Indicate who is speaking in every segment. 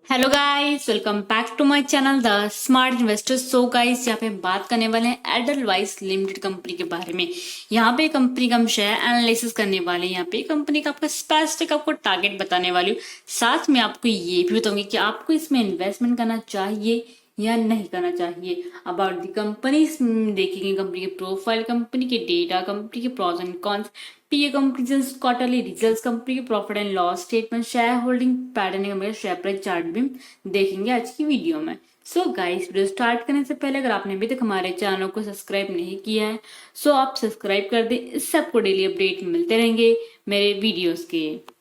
Speaker 1: Hello guys, welcome back to my channel the smart investors. So guys, यहाँ पे हम बात करने वाले हैं एडलवाइस लिमिटेड कंपनी के बारे में। यहाँ पे कंपनी का हम शेयर एनालिसिस करने वाले हैं। यहाँ पे कंपनी का आपका स्पेसिफिक आपको टारगेट बताने वाली हूँ। साथ में आपको ये भी बताऊंगी कि आपको इसमें इन्वेस्टमेंट करना चाहिए या नहीं करना चाहिए। अबाउट द कंपनी देखेंगे, कंपनी के प्रोफाइल, कंपनी के डेटा, कंपनी के pros and cons, peer comparisons, quarterly results, company के profit and loss statement, share holding pattern, company का शेयर प्राइस चार्ट भी देखेंगे आज की वीडियो में। सो गाइस, वीडियो स्टार्ट करने से पहले अगर आपने अभी तक हमारे चैनल को सब्सक्राइब नहीं किया है सो आप सब्सक्राइब कर दें। इससे आपको डेली अपडेट मिलते रहेंगे मेरे वीडियोस के।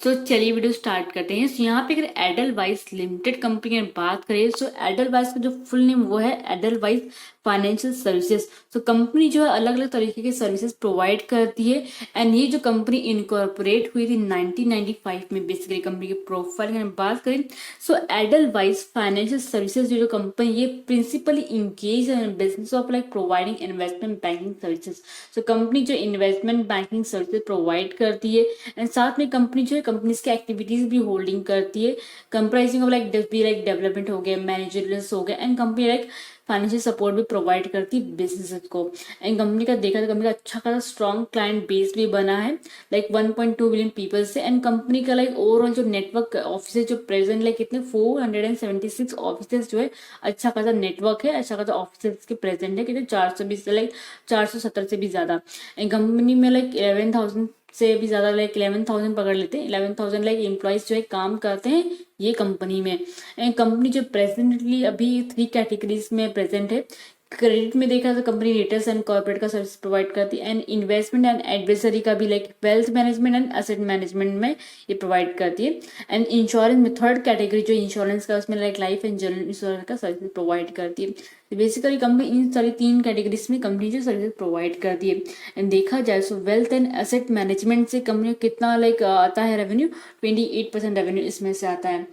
Speaker 1: चलिए वीडियो स्टार्ट करते हैं। यहाँ पे अगर एडलवाइस लिमिटेड कंपनी की बात करें तो एडलवाइस का जो फुल नेम वो है एडलवाइस फाइनेंशियल सर्विसेज। कंपनी जो है अलग अलग तरीके की सर्विसेज प्रोवाइड करती है। एंड ये जो कंपनी इनकॉर्पोरेट हुई थी 1995 में। बेसिकली कंपनी के प्रोफाइल की बात करें सो एडलवाइस फाइनेंशियल सर्विसेज जो कंपनी ये principally engage in business of like providing investment banking services. Company जो इन्वेस्टमेंट बैंकिंग सर्विसेज प्रोवाइड करती है एंड साथ में कंपनी जो है कंपनीज की एक्टिविटीज भी होल्डिंग करती है, कंप्राइजिंग ऑफ लाइक डेवलपमेंट हो गया, मैनेजर्स हो गया, and company like financial support भी प्रोवाइड करती है बिजनेस को। एंड कंपनी का देखा तो कंपनी का अच्छा खासा स्ट्रॉन्ग क्लाइंट बेस भी बना है लाइक 1.2 बिलियन पीपल से। एंड कंपनी का लाइक ओवरऑल जो नेटवर्क ऑफिस जो प्रेजेंट लाइक कितने 476 ऑफिस जो है, अच्छा खासा नेटवर्क है, अच्छा खासा ऑफिस के प्रेजेंट है, कितने 420 लाइक 470 से भी ज्यादा। एंड कंपनी में लाइक 11,000 से भी ज्यादा लाइक 11,000 पकड़ लेते हैं, 11,000 लाइक एम्प्लॉइज जो है काम करते हैं ये कंपनी में। एंड कंपनी जो प्रेजेंटली अभी 3 कैटेगरीज में प्रेजेंट है। क्रेडिट में देखा तो कंपनी रिटेल्स एंड कॉर्पोरेट का सर्विस प्रोवाइड करती है। एंड इन्वेस्टमेंट एंड एडवाइजरी का भी like wealth management and asset management में ये प्रोवाइड करती है। एंड इंश्योरेंस में थर्ड कैटेगरी जो इंश्योरेंस का उसमें like life and general insurance का सर्विस प्रोवाइड करती है। तो बेसिकली कंपनी इन सारी 3 कैटेगरीज में कंपनी जो सर्विस प्रोवाइड करती है। एंड देखा जाए तो वेल्थ एंड एसेट मैनेजमेंट से कंपनी को कितना लाइक आता है रेवेन्यू, 28% रेवेन्यू इसमें से आता है।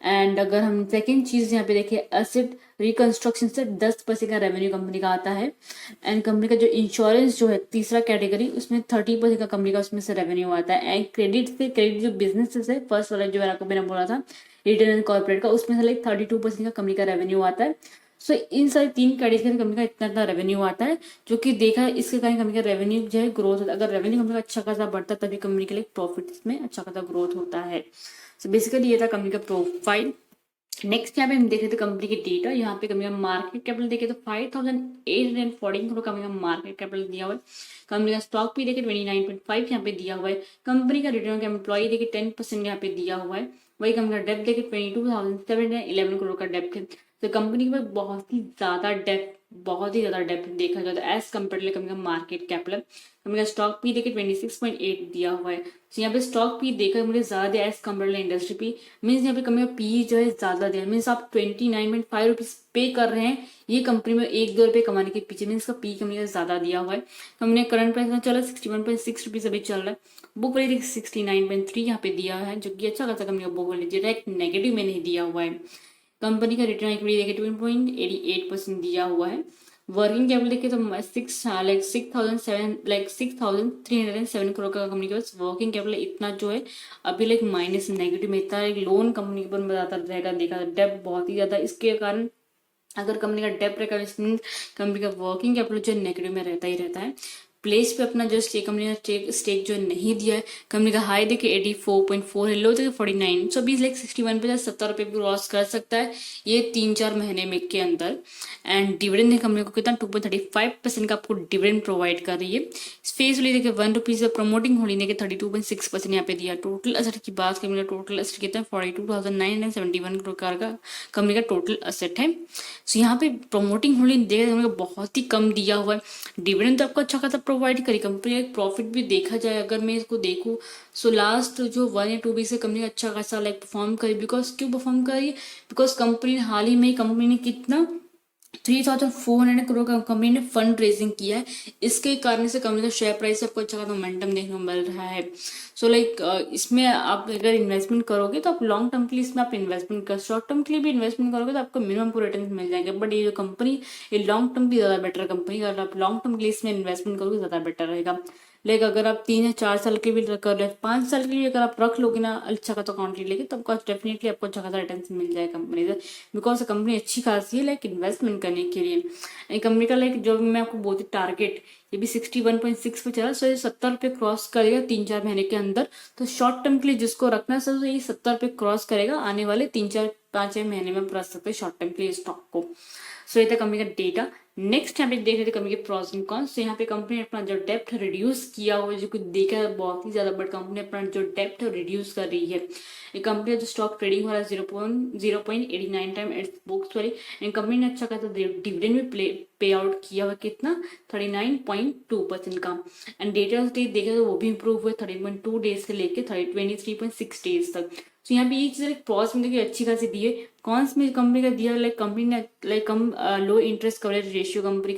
Speaker 1: एंड अगर हम सेकेंड चीज यहाँ पे देखें एसेट रिकंस्ट्रक्शन से 10% का रेवेन्यू कंपनी का आता है। एंड कंपनी का जो इंश्योरेंस जो है तीसरा कैटेगरी उसमें 30% का कंपनी का उसमें से रेवेन्यू आता है। एंड क्रेडिट जो बिजनेस है फर्स्ट वाला जो आपको मैंने बोला था रिटेल एंड कॉर्पोरेट का उसमें से लाइक 32% का कंपनी का रेवेन्यू आता है। इन सारी 3 कैटेगरी कंपनी का इतना इतना रेवेन्यू आता है, जो कि देखा है इसके कारण कंपनी का रेवेन्यू जो है ग्रोथ होता है। अगर रेवेन्यू कंपनी का अच्छा खासा बढ़ता है तभी कंपनी के लिए प्रॉफिट में अच्छा खासा ग्रोथ होता है। बेसिकली ये था कंपनी का प्रोफाइल। नेक्स्ट यहाँ पे हम देखे थे कंपनी के डेटा। यहाँ पे कंपनी का मार्केट कैपिटल देखे तो 5,814 करोड़ कंपनी का मार्केट कैपिटल दिया हुआ है। कंपनी का स्टॉक भी देखे 29.5 यहाँ पे दिया हुआ है। कंपनी का रिटर्न ऑन एम्प्लॉय देखे 10% यहाँ पे दिया हुआ है। वही कंपनी का डेप्थ देखे 22,711 करोड़ का डेप्थ है। तो कंपनी में बहुत ही ज्यादा डेप्थ देखा जाए तो एज कम्पेयर कंपनी का मार्केट कैपिटल। कंपनी का स्टॉक पी देखे 26.8 दिया हुआ है। तो यहाँ पे स्टॉक पी देखा मुझे ज्यादा दिया as compare industry P. Means यहाँ पे कंपनी का पी जो है ज्यादा दिया, मीन्स आप 29.5 रुपीज पे कर रहे हैं ये कंपनी में 1-2 रुपए कमाने के पीछे, मीन्स का पी कंपनी का ज्यादा दिया हुआ है। कंपनी का करंट प्राइस में चला 61.6 रुपीज अभी चल रहा है। बुक वैल्यू 69.3 यहाँ पे दिया है, जो कि अच्छा खासा कंपनी का बुक वैल्यू डायरेक्ट नेगेटिव में नहीं दिया हुआ है। कंपनी का रिटर्न इक्विटी देखे 2.88% दिया हुआ है। वर्किंग कैपिटल देखे तो 6,307 करोड़ का कंपनी के पास वर्किंग कैपिटल इतना जो है अभी लाइक माइनस नेगेटिव में इतना एक लोन कंपनी के ऊपर बताता रहेगा। देखा डेप बहुत ही ज्यादा, इसके कारण अगर कंपनी का डेप रहेगा कंपनी का वर्किंग कैपिटल जो नेगेटिव में रहता ही रहता है। प्लेस पे अपना जो कंपनी ने स्टेक जो नहीं दिया है। कंपनी का हाई देखे 84.4 है, लो देखे 49। सो अभी लाइक 61 पे 70 रुपये भी क्रॉस कर सकता है ये 3-4 महीने में के अंदर। एंड डिविडेंड है कंपनी को कितना 2.35% का आपको डिविडेंड प्रोवाइड कर रही है। फेस वैल्यू देखिए 1 रुपीज, प्रमोटिंग होल्डिंग देखिए 32.6% यहाँ पे दिया। टोटल असेट की बात करें, टोटल असेट कितना 42,971 करोड़ का कंपनी का टोटल असेट है। सो यहाँ पे प्रमोटिंग होल्डिंग देखा बहुत ही कम दिया हुआ है। डिविडेंड तो आपको अच्छा खासा प्रोवाइड करी। कंपनी का प्रॉफिट भी देखा जाए अगर मैं इसको देखूँ सो लास्ट जो 1 या 2 वीक से कंपनी अच्छा खासा लाइक परफॉर्म करी। बिकॉज क्यों परफॉर्म करी, बिकॉज कंपनी हाल ही में कंपनी ने कितना 3,400 करोड़ का कंपनी ने फंड रेजिंग किया है। इसके कारण से कंपनी का शेयर प्राइस आपको अच्छा खासा मोमेंटम देखने को मिल रहा है। सो लाइक इसमें आप अगर इन्वेस्टमेंट करोगे तो आप लॉन्ग टर्म के लिए इसमें आप इन्वेस्टमेंट कर, शॉर्ट टर्म के लिए भी इन्वेस्टमेंट करोगे तो आपको मिनिमम को रिटर्न मिल जाएंगे। बट ये जो कंपनी ये लॉन्ग टर्म की ज्यादा बेटर कंपनी, अगर आप लॉन्ग टर्म के लिए इसमें इन्वेस्टमेंट करोगे ज्यादा बेटर रहेगा। लाइक अगर आप 3 या 4 साल के भी कर रहे 5 साल के लिए अगर आप रख लोगे ना अच्छा खासा क्वांटिटी लेके, तो आपको डेफिनेटली आपको अच्छा खासा रिटर्न मिल जाएगा कंपनी से, बिकॉज कंपनी अच्छी खासी है लाइक इन्वेस्टमेंट करने के लिए। कंपनी का लाइक जो मैं आपको बोलती टारगेट, ये भी 61.6 पे चला, सो ये 70 रुपये क्रॉस करेगा 3-4 महीने के अंदर। तो शॉर्ट टर्म के लिए जिसको रखना है सर, तो ये 70 रुपये क्रॉस करेगा आने वाले 3-4-5 महीने में रख सकते हैं शॉर्ट टर्म के लिए स्टॉक को। सो ये था कंपनी का डेटा। नेक्स्ट यहाँ पे देख रहे थे कंपनी के प्रॉस एंड कॉन्स। तो यहाँ पे कंपनी ने अपना जो डेप्ट रिड्यूस किया हुआ, जो कुछ देखा है बहुत ही ज्यादा, बट कंपनी अपना जो डेप्ट रिड्यूस कर रही है। ये कंपनी का जो स्टॉक ट्रेडिंग हो रहा है 0.89 टाइम इट्स बुक्स वाली। एंड कंपनी ने अच्छा खासा डिविडेंड भी पे आउट किया हुआ, कितना 39.2% का। एंड डेटा डेज देखा तो वो भी इंप्रूव हुए 30.2 डेज से लेके 23.6 डेज तक। तो यहाँ पे ये चीज पॉज में देखिए अच्छी खासी दी है। कॉन्स में कंपनी का दिया लाइक कंपनी ने लाइक कम low interest coverage ratio company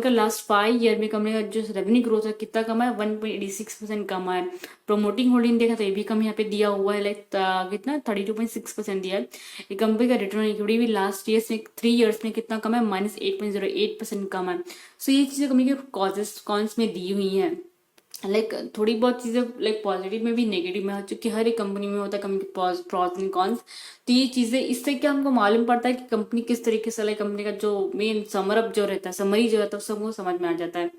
Speaker 1: का लास्ट 5 ईयर में कंपनी का जो रेवेन्यू ग्रोथ है कितना कमा है 1.86% कमा है। प्रमोटिंग होल्डिंग देखा तो ये भी कम यहाँ पे दिया हुआ है लाइक कितना 32.6% दिया है। ये कंपनी का रिटर्न ऑन इक्विटी भी लास्ट ईयर में 3 ईयर्स में कितना कमा है -8.08% कमा है। सो ये चीजें कंपनी के कॉजेस कॉन्स में दी हुई है। लाइक थोड़ी बहुत चीजें लाइक पॉजिटिव में भी नेगेटिव में हो चुकी, हर एक कंपनी में होता है कंपनी के प्रॉस एंड कॉन्स। तो ये चीजें इससे क्या हमको मालूम पड़ता है कि कंपनी किस तरीके से लाइक कंपनी का जो मेन समरअप जो रहता है, समरी जो रहता है, सबको समझ में आ जाता है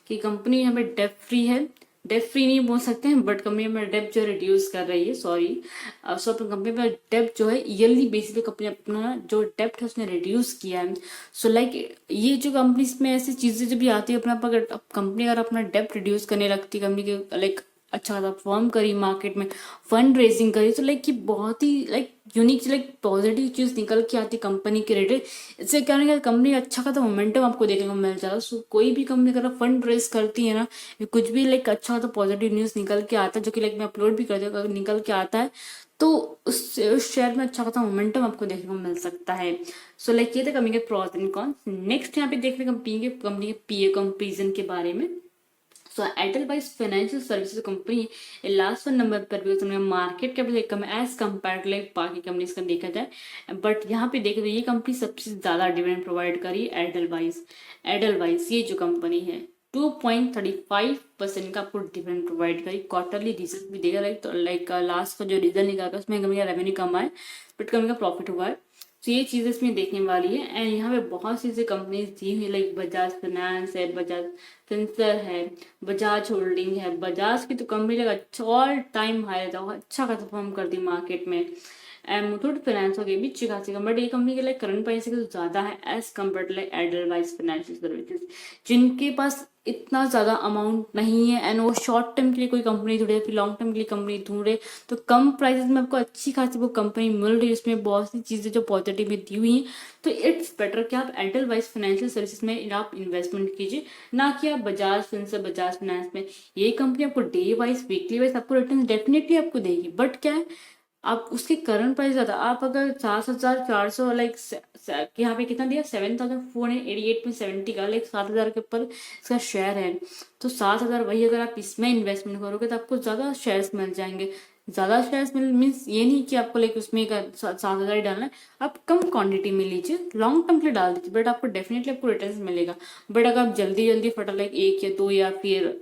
Speaker 1: कि कंपनी हमें डेप्ट फ्री है। डेप्ट फ्री नहीं बोल सकते हैं, बट कंपनी में डेप्ट जो रिड्यूस कर रही है, सॉरी सो अपनी कंपनी में डेप्ट जो है ईयरली बेसिस पे कंपनी अपना जो डेप्ट है उसने रिड्यूस किया है। सो लाइक ये जो कंपनी में ऐसी चीजें जब भी आती है अपना अगर कंपनी अगर अपना डेप्ट रिड्यूस करने लगती है, कंपनी के लाइक अच्छा खासा फॉर्म करी मार्केट में, फंड रेजिंग करी, तो लाइक ये बहुत ही लाइक यूनिक लाइक पॉजिटिव चीज निकल के आती कंपनी के रिलेटेड। इससे क्या है कंपनी अच्छा खासा मोमेंटम आपको देखने को मिल जाएगा। सो कोई भी कंपनी अगर फंड रेज करती है ना, कुछ भी लाइक अच्छा खासा पॉजिटिव न्यूज निकल के आता है, जो कि लाइक मैं अपलोड भी कर दूँ, निकल के आता है तो उस शेयर में अच्छा खासा मोमेंटम आपको देखने को मिल सकता है। सो लाइक ये था कंपनी के प्रॉस एंड कॉन्स। नेक्स्ट यहाँ पे देख रहे कंपनी के पीए कंपेरिजन के बारे में। So Edelweiss financial services company last 1 number पर भी उसमें मार्केट कैपिटल कम एज कम्पेयर लाइक बाकी कंपनीज का देखा जाए, बट यहाँ पे देखे तो ये कंपनी सबसे ज्यादा डिविडेंड प्रोवाइड करी एडलवाइस ये जो कंपनी है 2.35% का आपको डिविडेंड प्रोवाइड करी। क्वार्टरली रिजल्ट भी देखा लाइक तो लाइक लास्ट का जो रिजल्ट निकाला उसमें कंपनी का रेवेन्यू कम है, बट कंपनी का प्रॉफिट हुआ है। तो ये चीज़ इसमें देखने वाली है। एंड यहाँ पे बहुत सी कंपनीज दी हुई लाइक बजाज फाइनेंस है, बजाज फिंसर है, बजाज होल्डिंग है। बजाज की तो कंपनी लगा अच्छा ऑल टाइम हाई रहता है, अच्छा खासा परफॉर्म करती मार्केट में। एंड मुथूट फाइनेंस हो गई भी अच्छी खासी, बट ये कंपनी के लिए करंट प्राइस से ज्यादा है as compare to like Edelweiss financial services, जिनके पास इतना ज्यादा अमाउंट नहीं है एंड वो शॉर्ट टर्म के लिए कोई कंपनी ढूंढे फिर लॉन्ग टर्म के लिए कंपनी ढूंढे, तो कम प्राइसेस में आपको अच्छी खासी वो कंपनी मिल रही है। उसमें बहुत सी चीजें जो पॉजिटिव में दी हुई हैं, तो इट्स बेटर कि आप एडलवाइस फाइनेंशियल सर्विसेज में आप इन्वेस्टमेंट कीजिए, ना कि आप बजाज फाइनेंस में। ये कंपनी आपको डे वाइज वीकली वाइज आपको रिटर्न डेफिनेटली आपको देगी, बट क्या है आप उसके करंट प्राइस ज्यादा, आप अगर 7,400 लाइक यहाँ पे कितना दिया 7,488.70 का लाइक 7,000 के ऊपर इसका शेयर है, तो 7,000 वही अगर आप इसमें इन्वेस्टमेंट करोगे तो आपको ज्यादा शेयर्स मिल जाएंगे। ज्यादा शेयर्स मिल मीन्स ये नहीं कि आपको लाइक उसमें 7,000 ही डालना है, आप कम क्वांटिटी में लीजिए, लॉन्ग टर्म के लिए डाल दीजिए, बट आपको डेफिनेटली आपको रिटर्न मिलेगा। बट अगर आप जल्दी जल्दी फटा लाइक 1 या 2 या फिर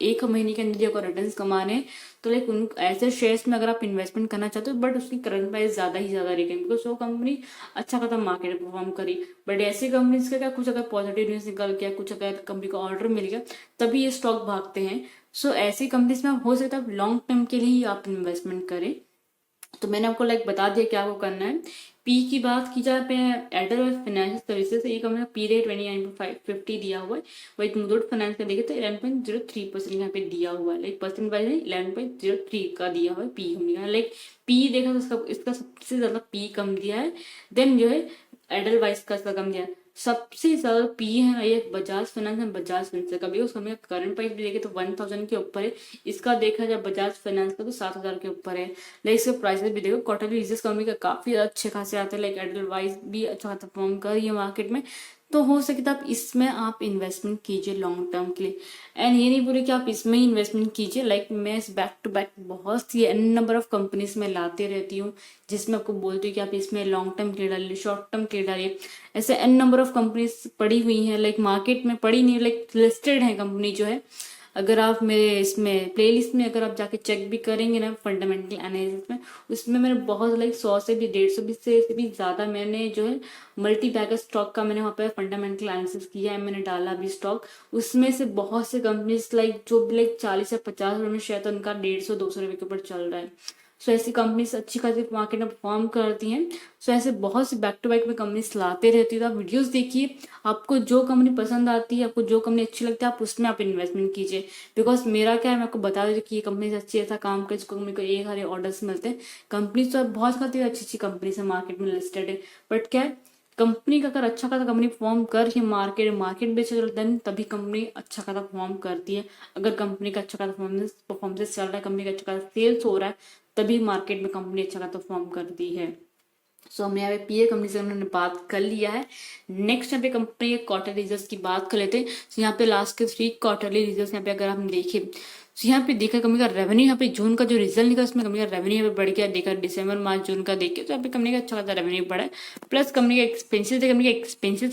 Speaker 1: 1 महीने के अंदर अगर रिटर्न कमाने, तो लाइक उन ऐसे शेयर्स में अगर आप इन्वेस्टमेंट करना चाहते हो, बट उसकी करंट प्राइस ज्यादा ही ज्यादा रहेगी बिकॉज वो कंपनी अच्छा खासा मार्केट परफॉर्म करी। बट ऐसी कंपनीज का क्या कुछ अगर पॉजिटिव न्यूज निकल गया, कुछ अगर कंपनी को ऑर्डर मिल गया, तभी ये स्टॉक भागते हैं। सो ऐसी कंपनीज में हो सकता है लॉन्ग टर्म के लिए ही आप इन्वेस्टमेंट करें। तो मैंने आपको लाइक बता दिया क्या आपको करना है। पी की बात की जाए पे एयरटेल फाइनेंशियल सर्विसेज एक हमने पी रेट 29.50 दिया हुआ है, वही मुथूट फाइनेंस का देखे तो 11.03% यहाँ पे दिया हुआ है, लाइक परसेंट वाइज 11.03 का दिया हुआ है पी हमने लाइक पी देखा तो इसका सबसे ज्यादा पी कम दिया है। देन जो है एडल वाइज का इसका कम दिया है। सबसे ज्यादा पी है ये बजाज फाइनेंस है, बजाज फाइनेंस का भी उसका करंट प्राइस भी देखे तो 1,000 के ऊपर है। इसका देखा जाए बजाज फाइनेंस का तो 7,000 के ऊपर है। लाइक इसके प्राइसेस भी देखो क्वार्टरली रिजल्ट्स कंपनी का काफी अच्छे खासे आते हैं, लाइक एडलवाइज भी अच्छा खासा परफॉर्म कर रही है मार्केट में। तो हो सके तो आप इसमें आप इन्वेस्टमेंट कीजिए लॉन्ग टर्म के लिए। एंड ये नहीं बोले कि आप इसमें ही इन्वेस्टमेंट कीजिए, लाइक मैं बैक टू बैक बहुत सी एन नंबर ऑफ कंपनीज में लाते रहती हूँ जिसमें आपको बोलती हूँ कि आप इसमें लॉन्ग टर्म के लिए डालिए, शॉर्ट टर्म के लिए डालिए। ऐसे एन नंबर ऑफ कंपनीज पड़ी हुई हैं, लाइक मार्केट में पड़ी नहीं, लाइक लिस्टेड है कंपनी जो है अगर आप मेरे इसमें प्लेलिस्ट में अगर आप जाके चेक भी करेंगे ना फंडामेंटल एनालिसिस में, उसमें मैंने बहुत लाइक 100 से भी 150 से भी ज़्यादा मैंने जो है मल्टी बैगर स्टॉक का मैंने वहाँ पे फंडामेंटल एनालिसिस किया है, मैंने डाला भी स्टॉक। उसमें से बहुत से कंपनीज लाइक जो भी लाइक 40 या 50 रुपये में शेयर, तो उनका 150-200 रुपये के ऊपर चल रहा है। सो ऐसी कंपनीज अच्छी खासी मार्केट में परफॉर्म करती हैं। सो ऐसे बहुत सी बैक टू बैक में कंपनीज लाते रहती है। तो आप वीडियोस देखिए, आपको जो कंपनी पसंद आती है, आपको जो कंपनी अच्छी लगती है, आप उसमें आप इन्वेस्टमेंट कीजिए। बिकॉज मेरा क्या है, मैं आपको बता देती हूँ कि ये कंपनी अच्छी ऐसा काम करे जिसको कंपनी को एक हरे ऑर्डर्स मिलते हैं। कंपनी तो बहुत खाती अच्छी अच्छी कंपनी है मार्केट में लिस्टेड है, बट क्या है, कंपनी का अगर अच्छा खासा कंपनी परफॉर्म कर रही है, मार्केट बेच चलता है, तभी कंपनी अच्छा खासा परफॉर्म करती है। अगर कंपनी का अच्छा खासा परफॉर्मेंस चल रहा है, कंपनी का अच्छा खासा सेल्स हो रहा है, तभी मार्केट में कंपनी अच्छा खासा परफॉर्म करती है। सो हमने यहाँ पे पीए कंपनी से हमने बात कर लिया है। नेक्स्ट यहाँ पे कंपनी के क्वार्टरली रिजल्ट्स की बात कर लेते हैं। तो यहाँ पे लास्ट के 3 क्वार्टरली रिजल्ट्स यहाँ पे अगर हम देखें, तो यहाँ पे देखा कंपनी का रेवेन्यू, यहाँ पे जून का जो रिजल्ट निकला उसमें कंपनी का रेवेन्यू यहाँ पे बढ़ गया। देखा दिसंबर मार्च जून का देखे तो यहाँ पे कंपनी का अच्छा खासा रेवेन्यू बढ़ा है। प्लस कंपनी का एक्सपेंसिस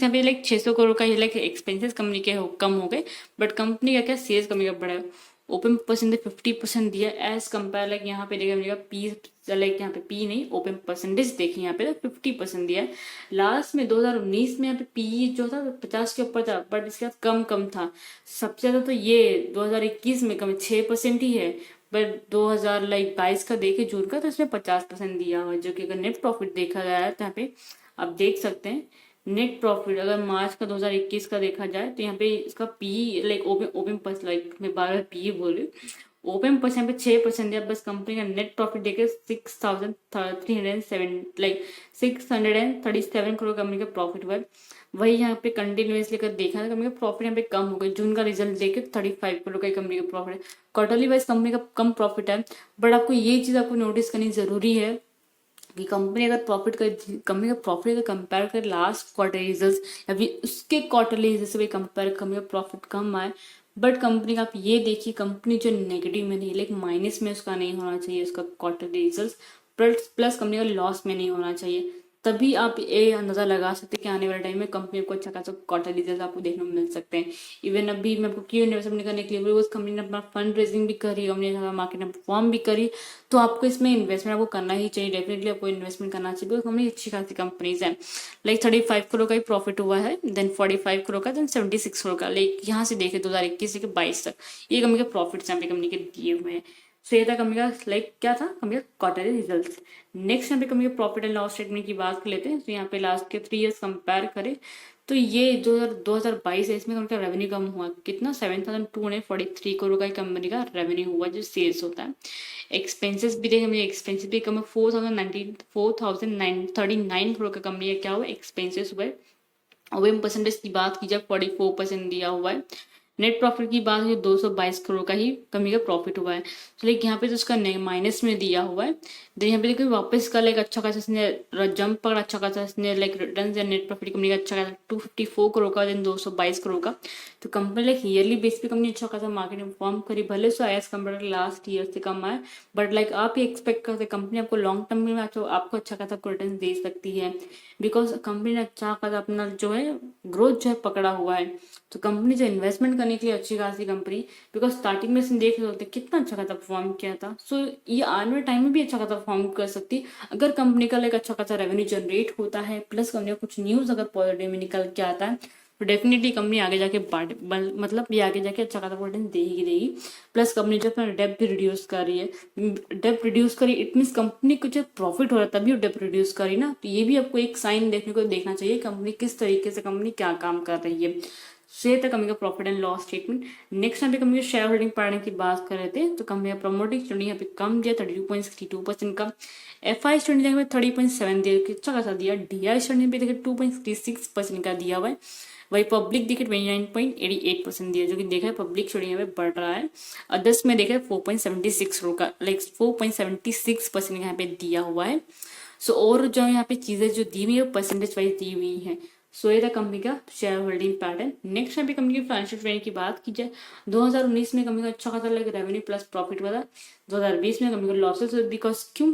Speaker 1: यहाँ पे लाइक 600 करोड़ का लाइक एक्सपेंसिस कंपनी के कम हो गए, बट कंपनी का क्या सेल्स कंपनी का बढ़ा है। ओपन परसेंटेज 50% दिया एज कम्पेयर लाइक यहाँ पे देखा मिलेगा पी, लाइक यहाँ पे पी नहीं ओपन परसेंटेज देखिए यहाँ पे तो 50% दिया है। लास्ट में 2019 में यहाँ पे पी जो था 50 के ऊपर था, बट इसके बाद कम था। सबसे ज्यादा तो ये 2021 में कम 6% ही है, बट 2022 का देखे जून का तो इसमें 50% दिया हुआ है। जो कि अगर नेट प्रॉफिट देखा जाए तो यहाँ पे आप देख सकते हैं नेट प्रॉफिट अगर मार्च का 2021 का देखा जाए तो यहाँ पे इसका P like open purse like मैं बार बार पी बोल रही हूँ, ओपन पर्स यहाँ पे 6% दिया। बस कंपनी का नेट प्रॉफिट देखे 6,307 लाइक 637 करोड़ कंपनी का प्रॉफिट हुआ। वही यहाँ पे कंटिन्यूसली कर देखा था कंपनी का प्रॉफिट यहाँ पे कम हो गया। जून का रिजल्ट देखे 35 करोड़ का कंपनी का प्रॉफिट है। क्वार्टरली वाइज कंपनी का कम प्रॉफिट है, बट आपको ये चीज आपको नोटिस करनी जरूरी है कि कंपनी का प्रॉफिट अगर कंपेयर कर लास्ट क्वार्टर रिजल्ट्स या फिर उसके क्वार्टरली रिजल्ट से कंपेयर कंपनी का प्रॉफिट कम आए, बट कंपनी का आप ये देखिए कंपनी जो नेगेटिव में नहीं लेकिन माइनस में उसका नहीं होना चाहिए उसका क्वार्टरली रिजल्ट, प्लस कंपनी का लॉस में नहीं होना चाहिए। तभी आप ये अंदाजा लगा सकते हैं कि आने वाले टाइम में कंपनी को अच्छा खासा क्वार्टर रिजल्ट आपको देखने को मिल सकते हैं। इवन अभी मैं आपको क्यों इन्वेस्टमेंट करने के लिए उस कंपनी ने अपना फंड रेजिंग भी करी, कंपनी ने मार्केट में परफॉर्म भी करी, तो आपको इसमें इन्वेस्टमेंट आपको करना ही चाहिए। डेफिनेटली आपको इन्वेस्टमेंट करना चाहिए बिकॉज कंपनी अच्छी खासी कंपनीज है। लाइक 35 करोड़ का ही प्रॉफिट हुआ है, देन 45 करोड़ का, देन 76 करोड़ का। लाइक यहाँ से देखे 2021 से 22 तक ये कंपनी के प्रॉफिट यहाँ पे कंपनी के दिए हुए हैं। सो ये था कंपनी का लाइक क्या था कंपनी का क्वार्टरली रिजल्ट्स। नेक्स्ट यहाँ पे कंपनी के प्रॉफिट एंड लॉस स्टेटमेंट की बात कर लेते हैं। तो यहाँ पे लास्ट के 3 ईयर्स कंपेयर करें तो ये 2022 है, इसमें कंपनी का रेवेन्यू कम हुआ कितना 7,243 करोड़ का कंपनी का रेवेन्यू हुआ जो सेल्स होता है। एक्सपेंसेस भी देखें एक्सपेंसेस भी कम है 4,039 करोड़ का कंपनी का क्या हुआ एक्सपेंसेस हुआ है। ओएम परसेंटेज की बात की जाए 44% दिया हुआ है। नेट प्रॉफिट की बात है 222 करोड़ का ही कंपनी का प्रॉफिट हुआ है। तो लाइक यहाँ पे तो उसका माइनस में दिया हुआ है। देन यहाँ पे देखिए वापस का लाइक अच्छा खासा इसने जंप पकड़ा, अच्छा खासा इसने लाइक रिटर्न या नेट प्रॉफिट कंपनी का अच्छा खासा 254 करोड़ का, देन 222 करोड़ का। तो कंपनी लाइक ईयरली बेस पे कंपनी अच्छा खासा मार्केट में परफॉर्म करी, भले so as compare last year से कम आए, बट लाइक आप ही एक्सपेक्ट करते कंपनी आपको लॉन्ग टर्म में आपको अच्छा खासा रिटर्न दे सकती है। बिकॉज कंपनी ने अच्छा खासा अपना जो है ग्रोथ जो है पकड़ा हुआ है। तो कंपनी जो इन्वेस्टमेंट करने के लिए अच्छी खासी कंपनी, बिकॉज स्टार्टिंग में से देख सकते कितना अच्छा खासा परफॉर्म किया था। सो ये आने वाले टाइम में भी अच्छा खासा परफॉर्म कर सकती अगर कंपनी का लाइक अच्छा खासा रेवेन्यू जनरेट होता है, प्लस कंपनी का कुछ न्यूज अगर पॉजिटिव में निकल के आता है, तो डेफिनेटली कंपनी आगे जाके मतलब ये आगे जाके अच्छा खासा रिटर्न देगी। प्लस कंपनी जो अपना डेप भी रिड्यूस कर रही है, डेप रिड्यूस करी इट मीन कंपनी को जब प्रॉफिट हो रहा है तभी वो डेप रिड्यूस करी ना। तो ये भी आपको एक साइन देखना चाहिए कंपनी किस तरीके से कंपनी क्या काम कर रही है। से तक कंपनी का profit and loss statement. Next यहाँ पे कंपनी के शेयर होल्डिंग बढ़ने की बात कर रहे थे तो कंपनी का प्रमोटिंग स्टडी यहाँ पे कम दिया 32.62% का। FI स्टडी यहाँ पे 30.7 दिया, अच्छा खासा दिया। DI स्टडी पे देखिए 2.36% का दिया हुआ है। वही पब्लिक देखे 29.88% दिया, जो कि देखा है पब्लिक स्टडी यहाँ पे बढ़ रहा है। अदर्स में देखा 4.76 करोड़ का लाइक 4.76% यहाँ पे दिया हुआ है। सो और जो यहाँ पे चीजें जो दी हुई है परसेंटेज वाइज दी हुई है। सो ये था कंपनी का शेयर होल्डिंग पैटर्न। नेक्स्ट यहाँ पे कंपनी की फाइनेंशियल ट्रेंड की बात की जाए 2019 में कंपनी का अच्छा खासा लाइक रेवेन्यू प्लस प्रॉफिट हुआ था। 2020 में कंपनी का लॉसेस बिकॉज क्यों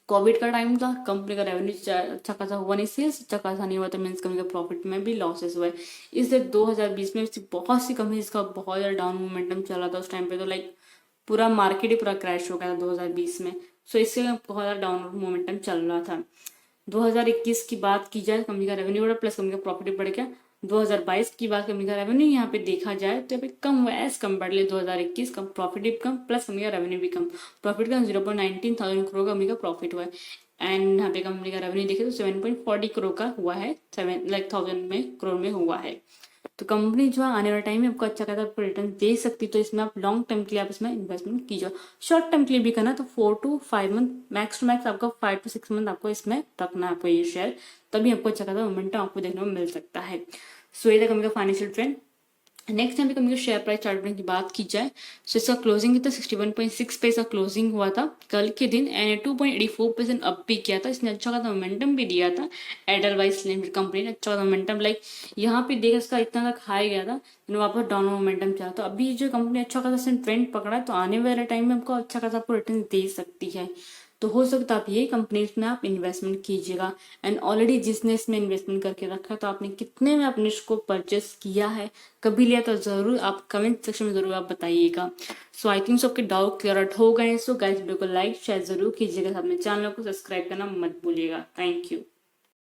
Speaker 1: कोविड का टाइम था, कंपनी का रेवेन्यू अच्छा खासा हुआ नहीं, सेल्स अच्छा खासा नहीं हुआ, तो मीन्स कंपनी का प्रॉफिट में भी लॉसेस हुए। इसलिए 2020 में बहुत सी कंपनीज का बहुत ज़्यादा डाउन मोमेंटम चला था उस टाइम पे, तो लाइक पूरा मार्केट ही पूरा क्रैश हो गया था 2020 में। सो इससे बहुत ज़्यादा डाउन मोमेंटम चल रहा था। 2021 की बात की जाए, कंपनी का रेवेन्यू बढ़ा प्लस कंपनी का प्रॉफिट बढ़ गया। 2022 की बात, कंपनी का रेवेन्यू यहाँ पे देखा जाए तो यहाँ पे कम हुआ एज कम्पेयर 2021 का, प्रॉफिट भी कम प्लस कंपनी का रेवेन्यू भी कम। प्रॉफिट का 0.19 करोड़ का कंपनी का प्रॉफिट हुआ है, एंड यहाँ पे कंपनी का रेवेन्यू देखे तो 7.40 करोड़ का हुआ है, 7,00,000 में करोड़ में हुआ है। तो कंपनी जो है आने वाले टाइम में आपको अच्छा खासा रिटर्न दे सकती, तो इसमें आप लॉन्ग टर्म के लिए आप इसमें इन्वेस्टमेंट कीजिए। शॉर्ट टर्म के लिए भी करना तो 4 to 5 month, max to max आपका 5 to 6 मंथ आपको इसमें रखना है आपको ये शेयर, तभी आपको अच्छा खासा मोमेंटम आपको देखने को मिल सकता है। सो ये था कंपनी का financial trend. Next time company का शेयर प्राइस चार्ट की बात की जाए तो इसका क्लोजिंग कितना 61.6 पे इसका क्लोजिंग हुआ था कल के दिन, एंड 2.84% अप भी किया था। इसने अच्छा खासा मोमेंटम भी दिया था। एडलवाइस लिमिटेड कंपनी ने अच्छा खासा मोमेंटम, लाइक यहाँ पे देखा इसका इतना तक हाई गया था, तो वापस डाउन मोमेंटम चला। तो अभी जो कंपनी अच्छा खासा ट्रेंड पकड़ा है, तो आने वाले टाइम में आपको अच्छा खासा आपको रिटर्न दे सकती है। तो हो सकता है आप ये कंपनीज में आप इन्वेस्टमेंट कीजिएगा। एंड ऑलरेडी जिसने इसमें इन्वेस्टमेंट करके रखा है, तो आपने कितने में अपने इसको परचेस किया है, कभी लिया, तो जरूर आप कमेंट सेक्शन में जरूर आप बताइएगा। सो आई थिंक सबके डाउट क्लियर आउट हो गए। सो गाइस वीडियो को लाइक शेयर जरूर कीजिएगा, साथ में चैनल को सब्सक्राइब करना मत भूलिएगा। Thank you.